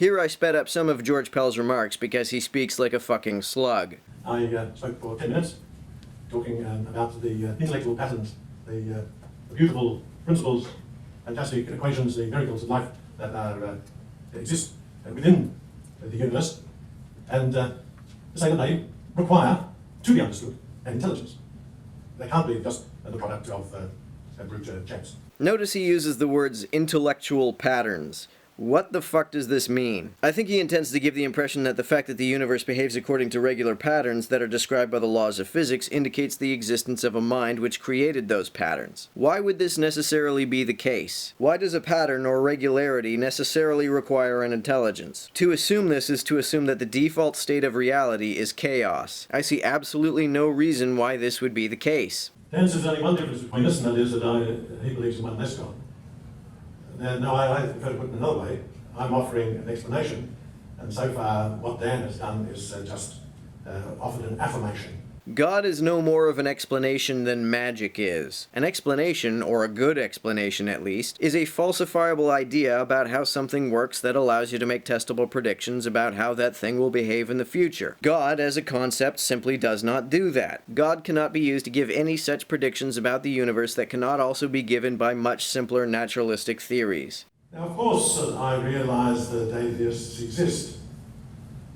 Here I sped up some of George Pell's remarks because he speaks like a fucking slug. I spoke for 10 minutes talking about the intellectual patterns, the beautiful principles, fantastic equations, the miracles of life that exist within the universe, and to say that they require to be understood an intelligence. They can't be just the product of brute checks. Notice he uses the words intellectual patterns. What the fuck does this mean? I think he intends to give the impression that the fact that the universe behaves according to regular patterns that are described by the laws of physics indicates the existence of a mind which created those patterns. Why would this necessarily be the case? Why does a pattern or regularity necessarily require an intelligence? To assume this is to assume that the default state of reality is chaos. I see absolutely no reason why this would be the case. Hence, there's only one difference between us, and that is that he believes in one less God. Now, I prefer to put it another way. I'm offering an explanation, and so far what Dan has done is just offered an affirmation. God is no more of an explanation than magic is. An explanation, or a good explanation at least, is a falsifiable idea about how something works that allows you to make testable predictions about how that thing will behave in the future. God, as a concept, simply does not do that. God cannot be used to give any such predictions about the universe that cannot also be given by much simpler naturalistic theories. Now, of course, I realise that atheists exist.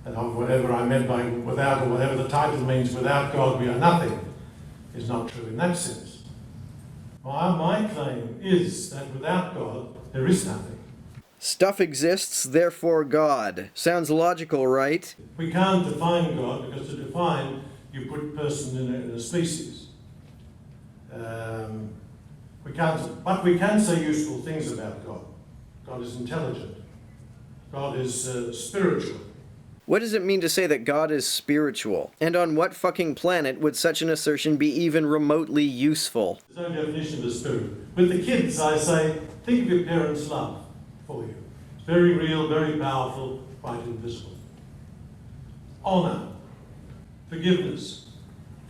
And whatever I meant by without, or whatever the title means, without God we are nothing, is not true in that sense. My claim is that without God there is nothing. Stuff exists, therefore God. Sounds logical, right? We can't define God, because to define, you put person in a species. We can't, but we can say useful things about God. God is intelligent. God is spiritual. What does it mean to say that God is spiritual? And on what fucking planet would such an assertion be even remotely useful? There's no definition of the spirit. With the kids, I say, think of your parents' love for you. It's very real, very powerful, quite invisible. Honour, forgiveness,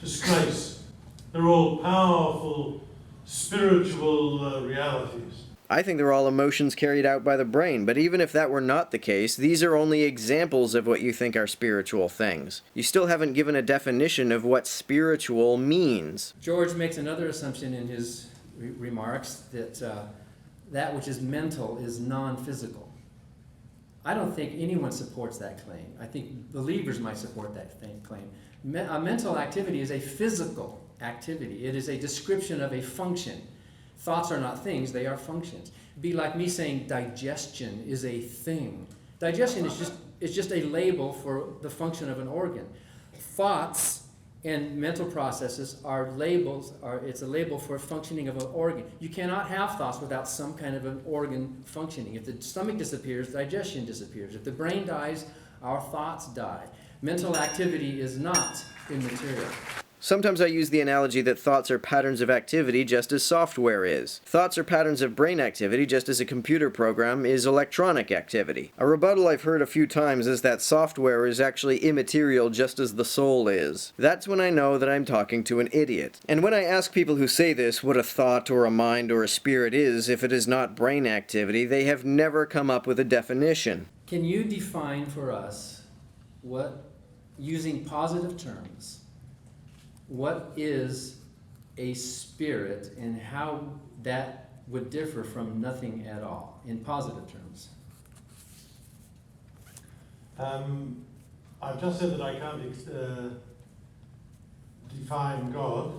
disgrace, they're all powerful, spiritual realities. I think they're all emotions carried out by the brain, but even if that were not the case, these are only examples of what you think are spiritual things. You still haven't given a definition of what spiritual means. George makes another assumption in his remarks that that which is mental is non-physical. I don't think anyone supports that claim. I think believers might support that claim. A mental activity is a physical activity. It is a description of a function. Thoughts are not things, they are functions. It'd be like me saying digestion is a thing. Digestion is just a label for the function of an organ. Thoughts and mental processes are labels, it's a label for functioning of an organ. You cannot have thoughts without some kind of an organ functioning. If the stomach disappears, digestion disappears. If the brain dies, our thoughts die. Mental activity is not immaterial. Sometimes I use the analogy that thoughts are patterns of activity just as software is. Thoughts are patterns of brain activity just as a computer program is electronic activity. A rebuttal I've heard a few times is that software is actually immaterial just as the soul is. That's when I know that I'm talking to an idiot. And when I ask people who say this what a thought or a mind or a spirit is if it is not brain activity, they have never come up with a definition. Can you define for us what, using positive terms, what is a spirit and how that would differ from nothing at all, in positive terms? I've just said that I can't define God,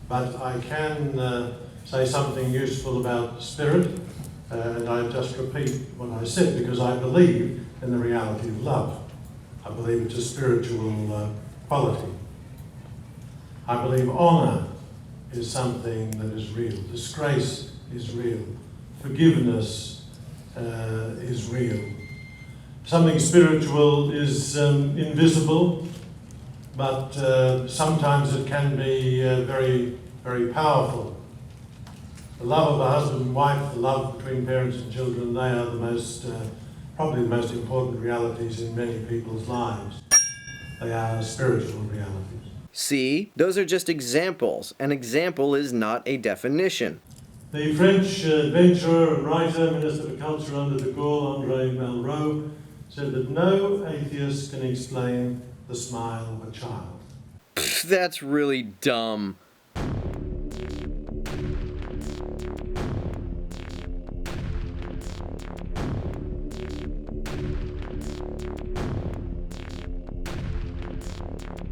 but I can say something useful about spirit, and I just repeat what I said because I believe in the reality of love. I believe it's a spiritual quality. I believe honour is something that is real. Disgrace is real. Forgiveness is real. Something spiritual is invisible, but sometimes it can be very, very powerful. The love of a husband and wife, the love between parents and children, they are the most, probably the most important realities in many people's lives. They are spiritual realities. See? Those are just examples. An example is not a definition. The French adventurer and writer, Minister for Culture under de Gaulle, André Malraux, said that no atheist can explain the smile of a child. That's really dumb.